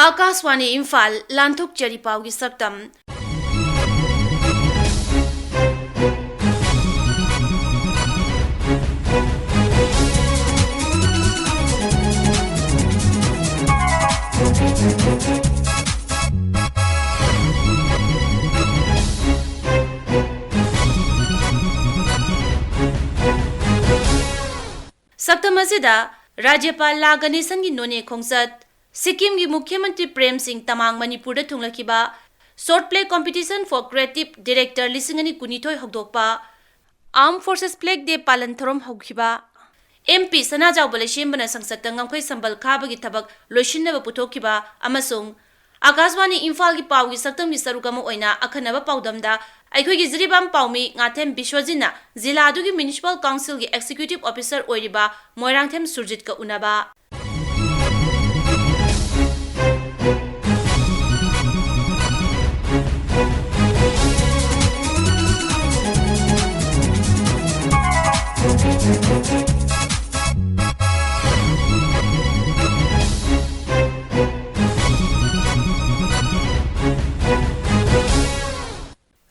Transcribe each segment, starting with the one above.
आकाशवाणी इम्फाल लांथुक चरिपावगी सक्तम सक्तम असिदा राज्यपाल ला गणेशन की नोने खोंगसत सिक्किम की मुख्यमंत्री प्रेम सिंह तमांग मणिपुर थुंगलखिबा short play competition for creative director लिसिंगनी कुनिथोय हौदोकपा आर्म फोर्सेस फ्लैग डे पालन थरोम हौखिबा MP सनाजाव बलेशेमबना संसद ngangkhoi संबल खाबगी थबक लोइसिनब पुथोखिबा अमसुंग आकाशवाणी इम्फाल की पावगी सक्तम की सरुकम ओइना अखनब पाउदमदा अखोगी जिरिबाम पाउमी ngatem बिश्वजिना जिला अदुगी म्युनिसिपल काउंसिल की एक्जीक्यूटिव ऑफिसर ओइरिबा मोइरांगथेम सुरजित का उनाबा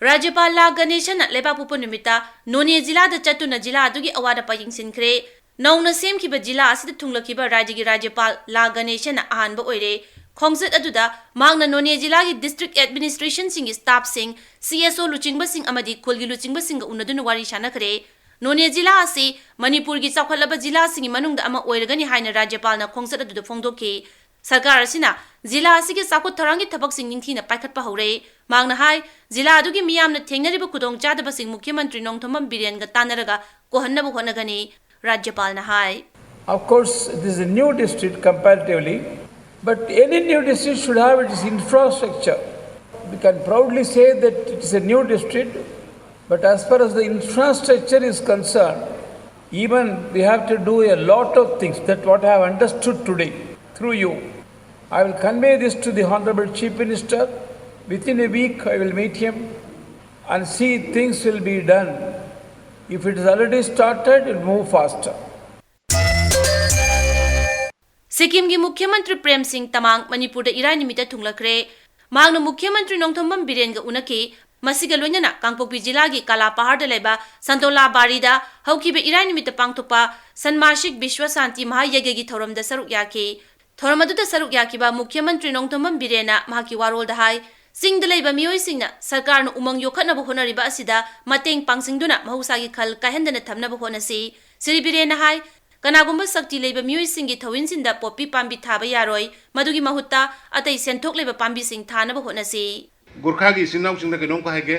राज्यपाल ला गणेशन लेबापुप निमित्ता नोने जिला चतुना जिला अदुगी अवादा पायिंगसिनख्रे नौना सेमखिबा जिला असिद थुंगलखिबा राज्यगी राज्यपाल ला गणेशन अहानबा ओइरे खोंगसत अदुदा मांगना नोने जिला की डिस्ट्रिक्ट एडमिनिस्ट्रेशन सिंग स्टाफ सिंग CSO लुचिंगबा सिंग अमदी खुलगी लुचिंगबा सिंग उनदुन वारी शानखरे नोने जिला असि मणिपुर की चौखलबा जिला सिंग मनुंगदा अमा ओइरगनी हाइना राज्यपालना खोंगसत अदुदा फोंगदोखि सरकार असिना जिला असिगे साखुत थरांगी थबक सिंग निंगथीना पाइखतपा हौरे मांगना हाय जिला अदुगी मियामना थेंगनरिबा खुदोंग चादबा सिंग मुख्यमंत्री नोंगथोमम बिरेनगा तानरगा कोहन्नबा होनगनी राज्यपालना हाय Of course, this is a new district comparatively, but any new district should have its infrastructure. We can proudly say that it is a new district, but as far as the infrastructure is concerned, even we have to do a lot of things. That what I have understood today through you. I will convey this to the Honorable Chief Minister. Within a week, I will meet him and see things will be done. If it is already started, it will move faster. Sikkim की मुख्यमंत्री प्रेम सिंह तमांग मणिपुर इराय निमित्त थुंगलखरे मांगना मुख्यमंत्री नोंगथोमम बिरेनगा उनकी मसिगा लोइनना कांगपोक्पी जिला की काला पहाड़ लेबा संतोला बारीदा हौखिबे इराय निमित्त पांगथोपा सन्मासिक विश्व शांति महायज्ञ की थौरमदा सरुक याखि थौरम अदुदा सरुक याखिबा मुख्यमंत्री नोंगथोमम बिरेना महाकी वारोलदा हाय सिंग लेबा मियोइसिंगना सरकारना उमंग योखनबा होनरिबा असिदा मतेंग पांगसिंगदुना महौसागी खल काहेंदना थमनबा होनसी श्री बिरेना हाय कनागुंबा शक्ति लेबा मियोइसिंगी थविनसिंदा पोपी पांबी थाबा यारोय मदुगी महुत्ता अतै सेंथोक लेबा पांबी सिंग थानबा होनसी गुरखागी सिनाउ सिंगदा केनों को हागे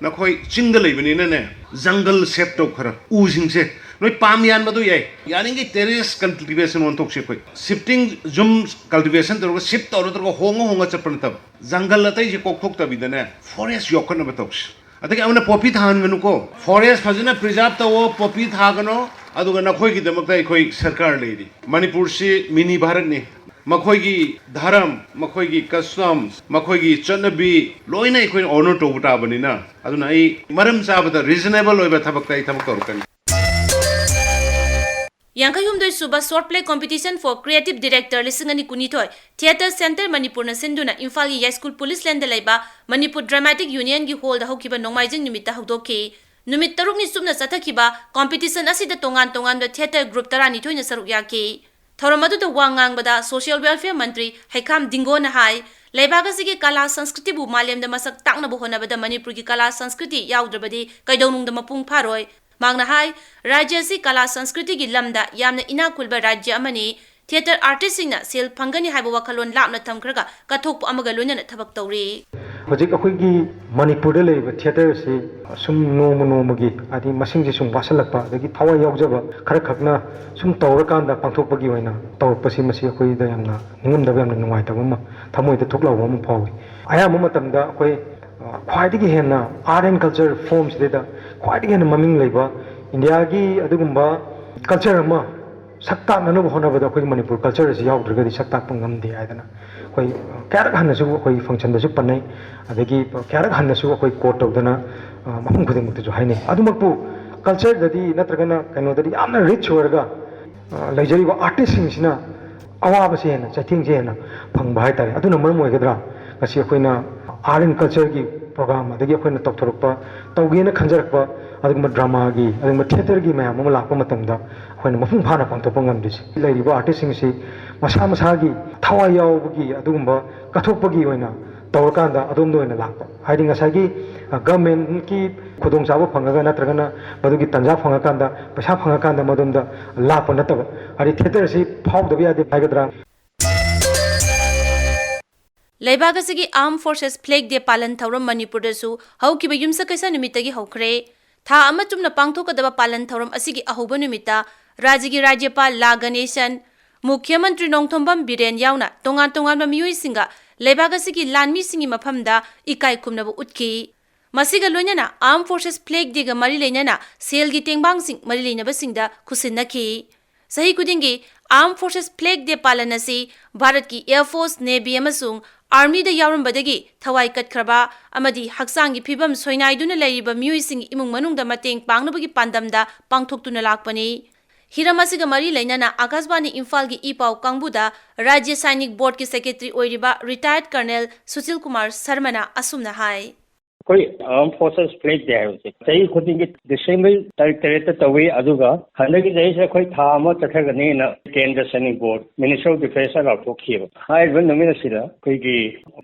नखोय चिंग लेबनिना ने जंगल सेप तो खरा उजिंगसे नोय पाम यान बदु याय यानिंगे टेरेस कल्टिवेशन ऑन तोक से कोई शिफ्टिंग जुम कल्टिवेशन तो शिफ्ट और तो होंगो चपन तब जंगल अतै जे कोकथोक तबिदने फॉरेस्ट योखन बतोक्स अतके अमना पॉपी थाहनगनु को फॉरेस्ट फजना प्रिजर्व तो पॉपी थागनो अदुगा नखोय की दमकता अखोय सरकार लेरी मणिपुर से मिनी भारत ने मखोय की धर्म मखोय की कस्टम मखोय की चनबी लोइना अखोय ऑनर तो बुटाबनिना अदुना आई मरम चाबदा रीजनेबल ओइबा थबकता थबक तोरकन यांखयुमदोय सुबा short play competition for creative director लिसिंगनी कुनिथोय थिएटर सेंटर मणिपुर न सिंधुना इम्फाल की स्कूल पुलिस लैंड लेबा मणिपुर ड्रामेटिक यूनियन की हॉल दा हौखिबा नोंगमाइजिंग निमित्त हौदोखि नुमित तरुकनी सुमना चथखिबा कॉम्पिटिशन असिदा तोंगान तोंगान थिएटर ग्रुप तरानिथोयना सरुक याखि थौरम अदुदा वांगांगबदा सोशल वेलफेयर मंत्री हैखाम दिंगोना हाय लेबागसिगे कला संस्कृति बु मालेमदा मसक तांगनबो होनबदा मणिपुर की कला संस्कृति याउद्रबदी कैदौनुंगदा मपुंग फारोय मांगना हाय राज्य से कला संस्कृति की लमदा यामना इनाकुलबा राज्य अमनी थिएटर आर्टिस्ट सिंगना सेल फंगनी हाइबो वखलोन लापना थमखरगा कथोक अमगा लोइनना थबक तौरी हजिक अखोइगी मणिपुर लेब थिएटर से सुम नोमगी आदि मसिंग जे सुम वासलकपा दगी थावा यावजबा खर खकना सुम तौरकांदा पांथोकपगी होइना तौरपसि मसि अखोइदा यामना निंगमदबा यामना नुंगाइतबा म थमोइदा थोकलाव म फावि आयाम मतमदा अखोइ ख्वाइदगी हेना आर्ट एंड कल्चर फॉर्म्स देदा ख्वाइदगी हेना ममिंग लेबा इंडिया की अदुगुंबा कल्चर अमा सक्ता ननु होनबदा अखोइ मणिपुर कल्चर से यावद्रगदी सक्ता पंगमदे आइदना अखोइ क्यारक हन्नसु अखोइ फंक्शन दसु पन्नै अदगी क्यारक हन्नसु अखोइ कोट तौदना मफम खुदिंगमतजु हाइने अदुमकपु कल्चर ददी नत्रगना कनो ददी यामना रिच होरगा लैजरिबा आर्टिस्ट सिंगसिना ꯑꯋꯥꯕꯁꯦ ꯍꯦꯟꯅ ꯆꯩꯊꯦꯡꯁꯦ ꯍꯦꯟꯅ ꯐꯪꯕ ꯍꯥꯏꯇꯥꯔꯦ ꯑꯗꯨꯅ ꯃꯔꯝ ꯑꯣꯏꯒꯗ꯭ꯔꯥ ꯉꯁꯤ ꯑꯩꯈꯣꯏꯅ ꯑꯥꯔꯠ ꯑꯦꯟ ꯀꯜꯆꯔꯒꯤ ꯄ꯭ꯔꯣꯒ꯭ꯔꯥꯝ ꯑꯗꯒꯤ ꯑꯩꯈꯣꯏꯅ ꯇꯧꯊꯣꯔꯛꯄ ꯇꯧꯒꯦꯅ ꯈꯟꯖꯔꯛꯄ ꯑꯗꯨꯒꯨꯝꯕ ꯗ꯭ꯔꯃꯥꯒꯤ ꯑꯗꯨꯒꯨꯝꯕ ꯊꯤꯌꯦꯇꯔꯒꯤ ꯃꯌꯥꯝ ꯑꯃ ꯂꯥꯛꯄ ꯃꯇꯝꯗ ꯑꯩꯈꯣꯏꯅ ꯃꯄꯨꯡ ꯐꯥꯅ ꯄꯥꯡꯊꯣꯛꯄ ꯉꯝꯗ꯭ꯔꯤꯁꯦ ꯂꯩꯔꯤꯕ ꯑꯥꯔꯇꯤꯁꯁꯤꯡꯁꯤ ꯃꯁꯥ ꯃꯁꯥꯒꯤ ꯊꯋꯥꯏ ꯌꯥꯎꯕꯒꯤ ꯑꯗꯨꯒꯨꯝꯕ ꯀꯠꯊꯣꯛꯄꯒꯤ ꯑꯣꯏꯅ ꯇꯧꯔꯀꯥꯟꯗ ꯑꯗꯣꯝꯗ ꯑꯣꯏꯅ ꯂꯥꯛꯄ ꯍꯥꯏꯗꯤ ꯉꯁꯥꯏꯒꯤ ꯒꯚꯔꯟꯃꯦꯟꯠꯀꯤ ꯈꯨꯗꯣꯡꯆꯥꯕ ꯐꯪꯉꯒ ꯅꯠꯇ꯭ꯔꯒꯅ ꯃꯗꯨꯒꯤ ꯇꯟꯖꯥ ꯐꯪꯉꯀꯥꯟꯗ ꯄꯩꯁꯥ ꯐꯪꯉꯀꯥꯟꯗ ꯃꯗꯣꯝꯗ ꯂꯥꯛꯄ ꯅꯠꯇꯕ ꯍꯥꯏꯗꯤ ꯊꯤꯌꯦꯇꯔꯁꯤ ꯐꯥꯎꯗꯕ ꯌꯥꯗꯦ ꯍꯥꯏꯒꯗ꯭ꯔꯥ ꯂꯩꯕꯥꯛ ꯑꯁꯤꯒꯤ ꯑꯥꯔꯝ ꯐꯣꯔꯁꯦꯁ ꯐ꯭ꯂꯦग ꯗꯦ ꯄꯥꯂꯟ ꯊꯧꯔꯝ ꯃꯅꯤꯄꯨꯔꯗꯁꯨ ꯍꯧꯈꯤꯕ ꯌꯨꯝꯁꯀꯩꯁ ꯅꯨꯃꯤꯠꯇꯒꯤ ꯍꯧꯈ꯭ꯔꯦ ꯊꯥ ꯑꯃ ꯆꯨꯝꯅ ꯄꯥꯡꯊꯣꯛꯀꯗꯕ ꯄꯥꯂꯟ ꯊꯧꯔꯝ ꯑꯁꯤꯒꯤ ꯑꯍꯧꯕ ꯅꯨꯃꯤꯠꯇ ꯔꯥꯖ꯭ꯌꯒꯤ ꯔꯥꯖ꯭ꯌꯄꯥल ꯂꯥ ꯒꯅꯦꯁꯟ ꯃꯨꯈ꯭य ꯃꯟꯇ꯭ꯔꯤ ꯅꯣꯡꯊꯣꯝꯕꯝ ꯕꯤꯔꯦꯟ ꯌꯥꯎꯅ ꯇꯣꯉꯥꯟ ꯇꯣꯉꯥꯟꯕ ꯃꯤꯑꯣꯏꯁꯤꯡꯒ ꯂꯩꯕꯥꯛ ꯑꯁꯤꯒꯤ ꯂꯥꯟꯃꯤꯁꯤꯡꯒꯤ ꯃꯐꯝꯗ ꯏꯀꯥꯏ ꯈꯨꯝꯅꯕ ꯎꯠꯈꯤ ꯃꯁꯤꯒ ꯂꯣꯏꯅꯅ ꯑꯥꯔꯝ ꯐꯣꯔꯁꯦꯁ ꯐ꯭ꯂꯦग ꯗꯦꯒ ꯃꯔꯤ ꯂꯩꯅꯅ ꯁꯦꯜꯒꯤ ꯇꯦꯡꯕꯥꯡꯁꯤꯡ ꯃꯔꯤ ꯂꯩꯅꯕꯁꯤꯡꯗ ꯈꯨꯠꯁꯤꯟꯅꯈꯤ ꯆꯍꯤ ꯈꯨꯗꯤꯡꯒꯤ ꯑꯥꯔꯝ ꯐꯣꯔꯁꯦꯁ ꯐ꯭ꯂꯦग ꯗꯦ ꯄꯥꯂꯟ ꯑꯁꯤ ꯚꯥꯔꯠꯀꯤ एयर फोर्स नेवी अमसुंग आर्मीदा यावरंबदगी थवाई कटखरबा अमदी हक्सांगी फिबम सोइनाइदुना लैरिबा मियुइसिंग इमुंग मनुंगदा मतेंग पांगनबगी पांदमदा पांगथोक्तुना लाकपनी हिरम असिगा मरी लैनाना आकाशवाणी इम्फाल की इपाउ कांगबुदा राज्य सैनिक बोर्ड की secretary ओइरिबा retired colonel Sushil Kumar शर्मना असुमना हाय कोई आर्म फोर्सेस फ्लैग डे है सही खुद की डिसेंबर तारीख तवे अदुगा हंदगी जई से कोई था अमा चथगनी न केंद्र सैनिक बोर्ड मिनिस्टर ऑफ डिफेंस का थोखियो हाइबन नमिन सिदा कोई की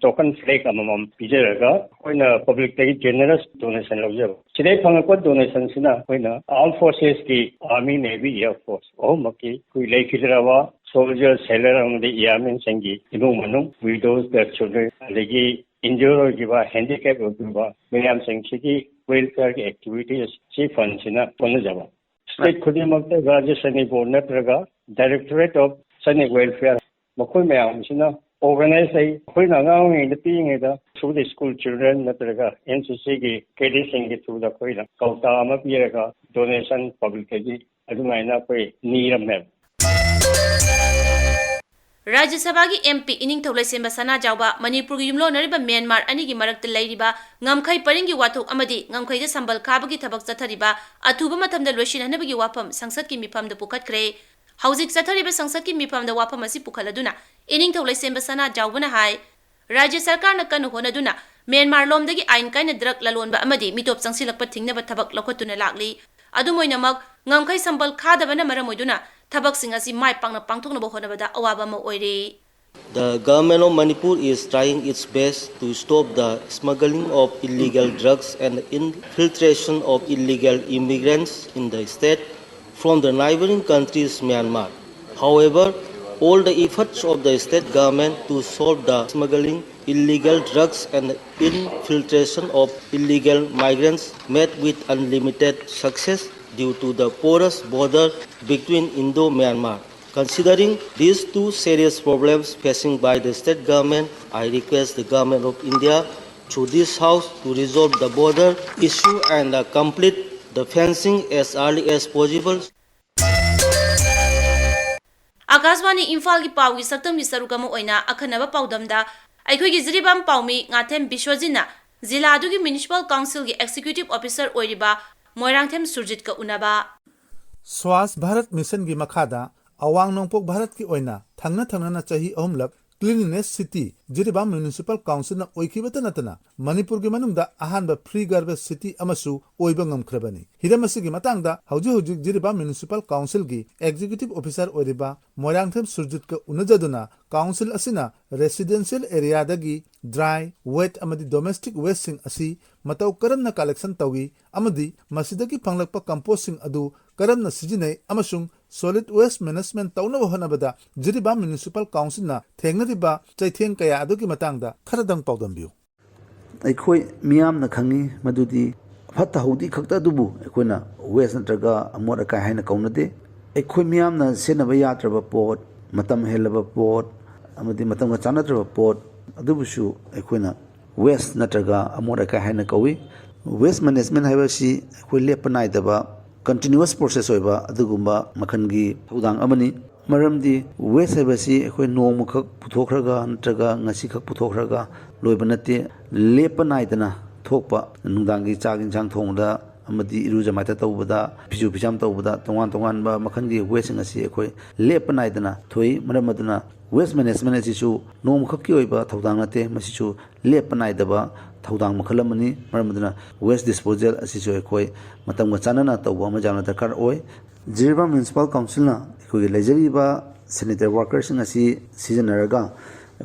टोकन फ्लैग अमम पिजरगा कोइना पब्लिक तगी जेनरस डोनेशन लौजब सिदे फंगको डोनेशन सिना कोइना आर्म फोर्सेस की आर्मी नेवी एयर फोर्स ओ मकी कोई लेखिदरावा सोल्जर सेलर अमदे एयरमैन संगी इनु मनु विडोज द चिल्ड्रन अदगी इंजर होगा हैंडीकैप होगा मैम की वेलफेयर की एक्टिविटीज सी फंड से पनजब स्टेट खुद राज्य सैनिक बोर्ड नत्रगा डायरेक्टरेट ऑफ सैनिक वेलफेयर मखोई मैम ऑर्गेनाइज अगर पीद थ्रू द स्कूल चिल्ड्रन नत्रगा NCC की कैडेट्स की थ्रू अखोना कौता पीरगा डोनेशन पब्लिक नीरमे राज्य सभा की MP इनिंगथौखंजाम सना जाउबा मणिपुर की युमलोनरिबा म्यांमार अनिगी मरक्ता लैरिबा ngamkhai paringi wathok amadi ngamkhai da sambal khabagi thabak chathariba athuba mathamda loisinhanabagi wafam sangsad ki mifam da pukhatkre hauzik chathariba sangsad ki mifam da wafam asi pukhaladuna इनिंगथौखंजाम सना जाउबना हाय राज्य सरकार ना कनु होनदुना म्यांमार लोमदगी आइन काइना drug ललोनबा amadi mitop changsilakpa thingnaba thabak lokhatuna lakli adumoinamak ngamkhai sambal khadabana maramoiduna thabak sing asi mai pangna pangthoknaba honabada awaba ma oire The government of Manipur is trying its best to stop the smuggling of illegal drugs and the infiltration of illegal immigrants in the state from the neighboring countries Myanmar. However, all the efforts of the state government to solve the smuggling illegal drugs and the infiltration of illegal migrants met with unlimited success due to the porous border between Indo-Myanmar. Considering these two serious problems facing by the state government, I request the government of India through this house to resolve the border issue and complete the fencing as early as possible. Akashvani Imphal की पाव की सक्तम की सरुकम ओइना अखनबा पाउदमदा अखोई की Jiribam पाउमी ngathem बिश्वजिना जिला दुगी municipal council की executive officer ओइरिबा मोइरांगथेम सुरजित का उनाबा स्वास्थ्य भारत मिशन की मखादा अवांग नोंपोक भारत की ओइना थंगना थंगना चाही अहमलक cleanliness city Jiribam municipal council ना ओइखिबत नतना मणिपुर की मनुंगदा अहानबा फ्री गार्बेज सिटी अमसु ओइबा ngamkhraबनी हिरमसिगी मतंगदा हौजी जिरिबाम म्युनिसिपल काउंसिल की एग्जीक्यूटिव ऑफिसर ओइरिबा मोइरांगथेम सुरजित का उनजदुना काउंसिल असिना रेसिडेंशियल एरिया दगी ड्राई वेट अमदी डोमेस्टिक वेस्ट सिंग असि मतौ करमना कलेक्शन तौगी अमदी मसिदगी फंगलकपा कंपोस्टिंग अदु करमना सिजिनै अमसुंग solid waste management तौनब होनबदा जिरिबाम म्युनिसिपल काउंसिल ना थेंगनरिबा चैथेंग कया अदुगी मतंगदा खरदंग पाउदंबियु अखोई मियाम न खंगी मदुदी फत्ता हौदी खक्ता दुबु अखोना वेस्ट नत्रगा अमोर अकाय हाइना कौनदे अखोई मियाम न सेनबा यात्रबा पोट मतम हेलबा पोट अमदी मतम चानत्रबा पोट अदुबुसु अखोना वेस्ट नत्रगा अमोर अकाय हाइना कौई वेस्ट मैनेजमेंट हाइबसी अखोई लेपनाइदबा continuous process होइबा अदुगुम्बा मखनगी थौदांग अमनी मरमदी वेस्ट हाइबसी अखोई नोमखक पुथोखरगा नत्रगा ngasi खक पुथोखरगा लोइबा नते लेपनाइदना थोकपा नुंदांगी चाक इंसांग थोंगदा amadi iruja maita tawbada piju pijam tawbada tongan tongan ba makhan gi waste sing asi ekhoi lep naidana thoi maram aduna waste management asi chu nom khakki oiba thodang nate masi chu lep naidaba thodang makhalamani maram aduna waste disposal asi chu ekhoi matam ga chanana tawba ma jana dakar oi Jiribam Municipal Council na ekhoi lejariba sanitary workers sing asi seasonaraga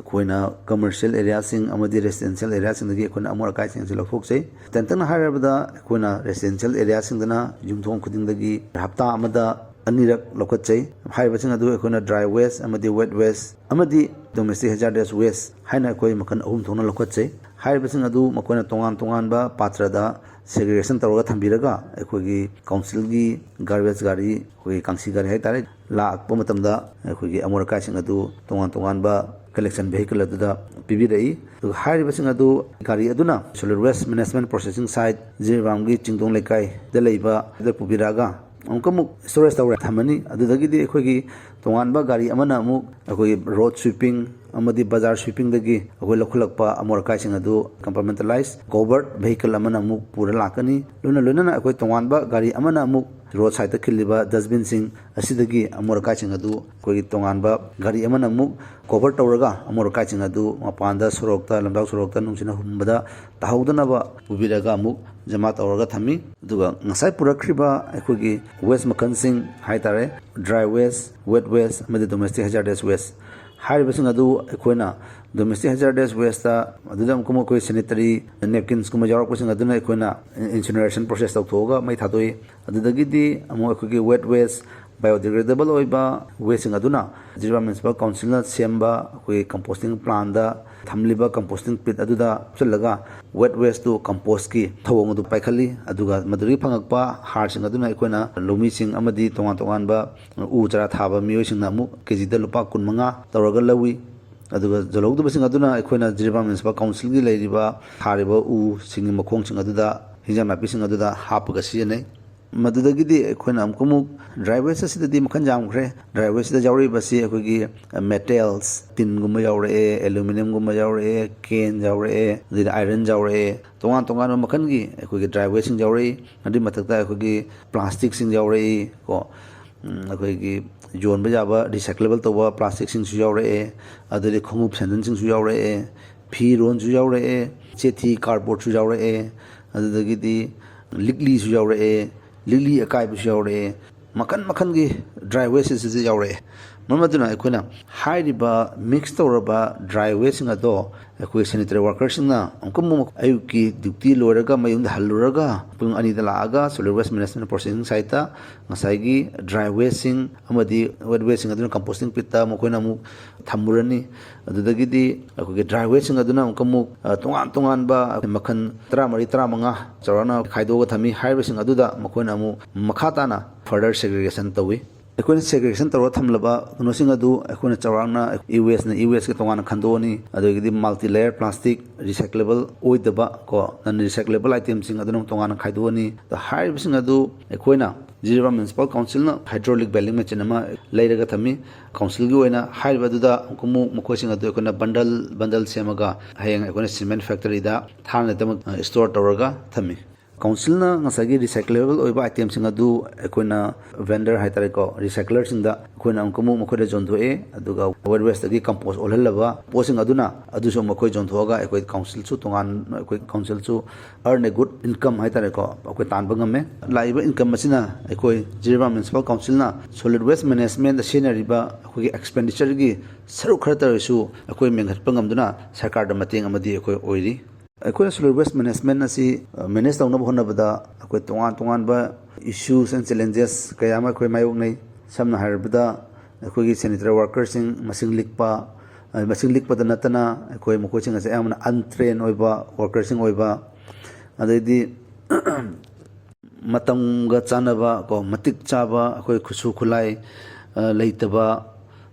ekhoi na commercial area sing amadi residential area sing dagi ekhoi na amor kai sing lok sei tentang harabada ekhoi na residential area sing dana yumthong khuding dagi hafta amada anirak lokat sei haiba sing adu ekhoi na dry waste amadi wet waste amadi domestic hazardous waste haina ekhoi makan ahum thona lokat sei haiba sing adu makoi na tongan ba patra da segregation tawra thambiraga ekhoi gi council gi garbage gari ekhoi kangsi gari hai tare lakpa matamda ekhoi gi amor kai sing adu tongan ba collection vehicle aduda pibirei to hariba sing adu gari aduna solid waste management processing site Jiribam gi chingdong lekai da leiba da pubiraga onkamuk storage tawra thamani adudagi di ekhoi gi tongan ba gari amana amuk ekhoi road sweeping amadi bazar sweeping dagi ekhoi lokhulakpa amor kai sing adu compartmentalize covered vehicle amana amuk pura lakani luna na ekhoi tongan ba gari amana amuk road side khiliba dustbin sing asidagi amor kai sing adu ekhoi tongan ba gari amana amuk cover tawraga amor kai sing adu mapanda sorokta lamdaw sorokta nungsina humbada tahaudana ba ubiraga amuk jama tawraga thami duga ngasai purakriba ekhoi gi waste makan sing haitare dry waste wet waste amadi domestic hazardous waste haribasing adu ekhoi na domestic hazardous waste ta adudam kuma koi sanitary napkins kuma jarak pasing aduna ekhoi na incineration process taw thoga mai thadoi adudagi di amo ekhoi gi wet waste biodegradable oiba waste sing aduna Jiribam Municipal Council na semba ekhoi composting plant da thamliba composting pit aduda chalaga wet waste to compost ki thawong adu paikhali aduga maduri phangakpa har sing aduna ekhoi na lumi sing amadi tongan ba u chara thaba miyoi sing na mu kg da lupa 15 tawraga lawi aduga jologdu basing aduna ekhoi na Jiribam Municipal Council gi leiriba hariba u sing makhong sing aduda hinjam napi sing aduda hapaga siyane madudagi di ekhoi na amkumu driver sida di makhan jam khre driver sida jawri basi ekhoi gi metals tin gum jawre aluminum gum jawre can jawre di iron jawre tongan makhan gi ekhoi gi driver sing jawre adi mathakta ekhoi gi plastic sing jawre ko ekhoi gi jon bajaba recyclable to plastic sing su jawre aduri khongup sandin sing su jawre phi ron su jawre chethi cardboard su jawre adudagi di likli su jawre lili akai bu jawre makan gi dry waste is jawre mamaduna ekhona hairiba mix tawraba dry waste sing ado ekhoi sanitary workers sing na amkum ayuki duty loraga mayung da haluraga pung ani da laaga solid waste management processing site ta ngasai gi dry waste sing amadi wet waste sing aduna composting pit ta mokoina mu thamurani adudagi di ekhoi dry waste sing aduna amkum tongan ba makhan 33 chawrana khaidoga thami hairiba sing aduda mokoina mu makhata na further segregation tawi ekhoi segregation tawra thamlaba nosing adu ekhoi chawrangna e-waste ke tongan khandoni adogidi multi layer plastic recyclable oidaba ko non recyclable items sing adu tongan khaidoni the high sing adu ekhoi na Jiribam Municipal Council na hydraulic belling machine ama leiraga thami council gi oina haiba duda kumu mukho sing adu ekhoi na bundle semaga hayang ekhoi cement factory da thana tam store tawraga thami council na ngasagi recyclable oiba item sing adu ekhoi na vendor haitare ko recycler sing da ekhoi na amkumu mokoi da jonthoe aduga wet waste gi compost olhalaba posing aduna adu so mokoi jonthoga ekhoi council chu tongan ekhoi council chu earn a good income haitare ko ekhoi tanba ngame laiba income masina ekhoi Jiribam Municipal Council na solid waste management da scenery ba ekhoi expenditure gi saru kharatar su ekhoi menghat pangamduna sarkar da mateng amadi ekhoi oiri ekhoi solid waste management asi manage tawna bhona bada ekhoi tongan ba issues and challenges kayama ekhoi mayok nei samna harbada ekhoi gi sanitary workers sing masing likpa da natana ekhoi mokoi sing ase amna untrained oiba workers sing oiba adedi matamga chanaba ko matik chaba ekhoi khusu khulai leitaba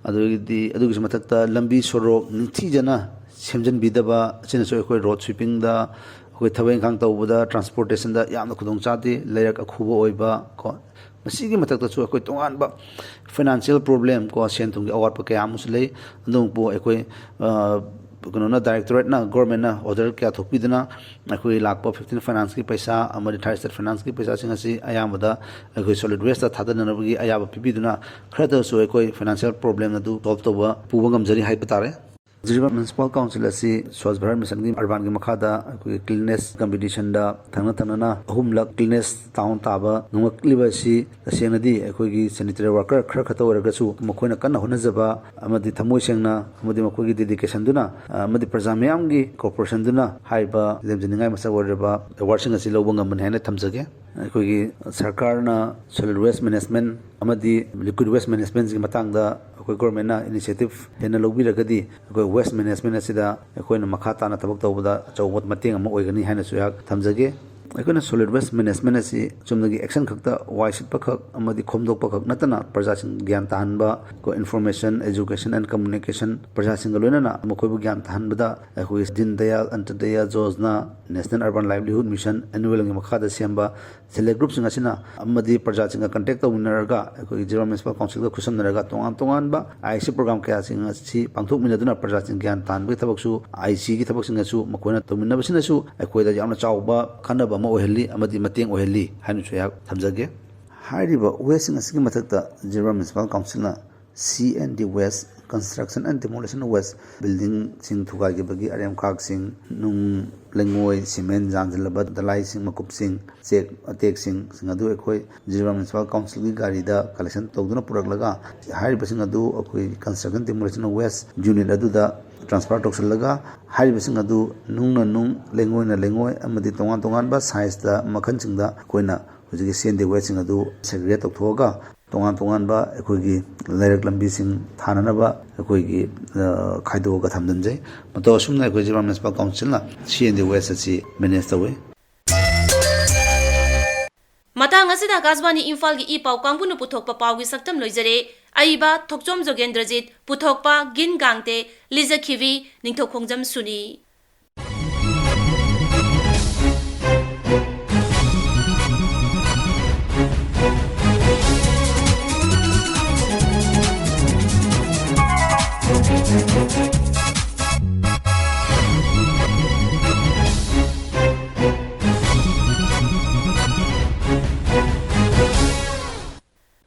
adugi mathakta lambi sorok ningthi jana semjan bidaba chena so ekhoi road sweeping da ekhoi thaweng khang tawbada transportation da yamna khudong chati leirak akhuba oiba ko masigi mathakta chu ekhoi tongan ba financial problem ko sentung gi awat pa kaya muslei ndong po ekhoi कनोना directorate ना government ना order क्या थोपीदना अखोई Lakhpa 15 finance की पैसा अमरी third state finance की पैसा सिंग असि अयामदा अखोई सॉलिड वेस्ट ता थादननबगी अयाब पिबिदुना खरदसु अखोई फाइनेंशियल प्रॉब्लम नदु सॉल्व तोबा पुबा गमजरी हाइब तारे जिरीबाम म्युनिसिपल काउंसिल असि स्वच्छ भारत मिशन की अर्बान की मखादा अखोई क्लीननेस कंपटीशन दा थंगना थंगना अहुमलक क्लीननेस टाउन ताबा नुमक्लिबसि तसेंगनदी अखोई सैनिटरी वर्कर खर खत ओरगसु मखोइना कन्ना होनजबा अमदि थमोइ सेंगना अमदि मखोई डेडिकेशन दुना अमदि प्रजा मयाम की कॉर्पोरेशन दुना हाइबा लेमजनिंगाई मसा ओरबा अवार्डसिंग असि लौबा ngam हेने थमजगे अखोई सरकारना सॉलिड वेस्ट मैनेजमेंट अमदि लिक्विड वेस्ट मैनेजमेंट की मतंगदा अखोई गवर्नमेंट ना इनिशिएटिव हेना लौबिरगदी अखोई वेस्ट मैनेजमेंट असिदा अखोइना मखा ताना थबक तौबदा चौबत मतेंग अमा ओइगनी हाइना सुयाक थमजगे अखोइना सॉलिड वेस्ट मैनेजमेंट असि चुमदगी एक्शन खक्ता वाइ सिटपा खक अमदि खोमदोकपा खक नतना प्रजासिंग ज्ञान ताहनबा को इन्फॉर्मेशन एजुकेशन एंड कम्युनिकेशन प्रजासिंग लोइना मखोइबु ज्ञान ताहनबदा अखोइ दीन दयाल अंत्योदय योजना national urban livelihood mission annual की मखादा सेंबा सेलेक्ट ग्रुप सिंग असिना अमदि प्रजासिंग कंटेक्ट तौमिनरगा अखोइ जिरो म्युनिसिपल काउंसिल का खुसमनरगा तोंगान तोंगानबा आईसी प्रोग्राम कया सिंग असि पांथोकमिनदुना प्रजासिंग ज्ञान ताहनबे थबकसु आईसी की थबकसिंग असु मखोइना तौमिनबसिनसु अखोइदा यामना चावबा खनबा अमा ओहली अमदि मतेंग ओहली हानु सुयाक थमजगे हाइरिबा वेस्टिंग असि मथकता जिरो म्युनिसिपल काउंसिल ना C&D waste construction and demolition waste building सिंग थुगाइबगी अरेम खाक सिंग नुंग लेंगोय सीमेंट जानजलबा दलाई सिंग मकुप सिंग चेक अटेक सिंग अदु अखोई जिरो म्युनिसिपल काउंसिल की गाड़ीदा कलेक्शन तौदुना पुरकलगा हाइरिबसिंग अदु अखोई कंस्ट्रक्शन डिमोलिशन वेस्ट यूनिट अदुदा ट्रांसफर तौसलगा हाइरिबसिंग अदु नुंग लेंगोयना लेंगोय अमदि तोंगान तोंगानबा साइजदा मखनसिंगदा अखोइना हुजिगे सेंदे वेस्टिंग अदु सेग्रेट तौथोगा तोंगान तोंगानबा अखोइगी लैरक लंबीसिंग थाननबा अखोइगी खाइदोगा थमदनजै मतो असुमना अखोइ जिरो म्युनिसिपल काउंसिल ना C&D वेस्ट असि मैनेज तौवे मतंग असिदा आकाशवाणी इम्फाल की ई पाउ कांगबुनु पुथोकपा पाउगी सक्तम लोइजरे आइबा थोकचोम जोगेंद्रजीत पुथोकपा गिन गांगते लिजखिवी निंगथौखोंगजम सुनी।